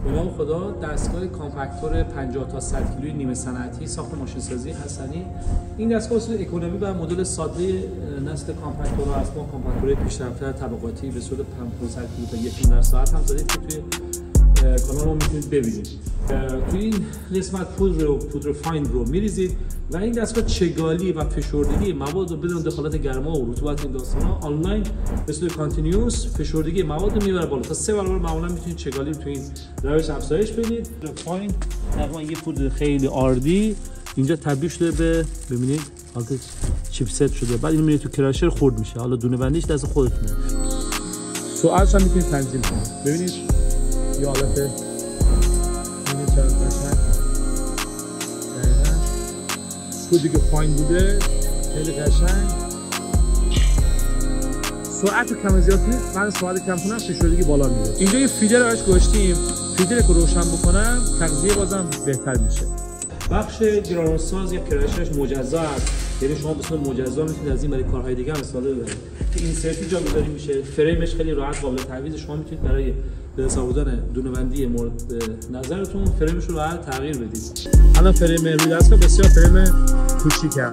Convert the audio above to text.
به نام خدا دستگاه کامپکتور 50 تا 100 کیلویی نیمه صنعتی ساخت ماشین سازی حسنی. این دستگاه اصول اکونومی و مدل ساده نسل کامپکتورها است. ما کامپکتورهای پیشرفته طبقاتی به صورت 500 کیلو تا 1 در ساعت هم زدیم که توی کانال ما میتونید ببینید. توی این قسمت پودر فاین رو میریزید و این دستگاه چگالی و فشردگی مواد رو بدون دخالت گرما و رطوبت این داستانا آنلاین به صورت کانتینیوس فشردگی مواد رو میبره بالا تا 3 برابر. معمولا میتونید چگالی رو تو این روش افزایش بدید. فاین تقریبا یه پودر خیلی آردی اینجا تبدیل شده به ببینید حالت چیپست شده. بعد اینو میرید تو کراشر خرد میشه. حالا دونه بندیش دست خودتونه. سرعتش هم میتونید تنظیم کنید. ببینید یه حالت اینه چقدر قشنگ. دقیقاً پودری که فاین بوده خیلی قشنگ. سرعت رو کم زیاد کنید. من سرعت کم کنم فشردگی بالا میره. اینجا یه فیدر رو ازش گذاشتیم. فیدر رو روشن بکنم تغذیه بازم بهتر میشه. بخش گرانوساز یا کراشش مجزا است. یعنی شما به صورت مجزا میتونید از این برای کارهای دیگه هم استفاده ببرید. اینسرتی جابجایی میشه. فریمش خیلی راحت قابل تعویض. شما میتونید برای به حساب بودن دونه‌بندی مورد نظرتون فریمش رو راحت تغییر بدید. الان فریم روی دستگاه بسیار فریم کوچیکه.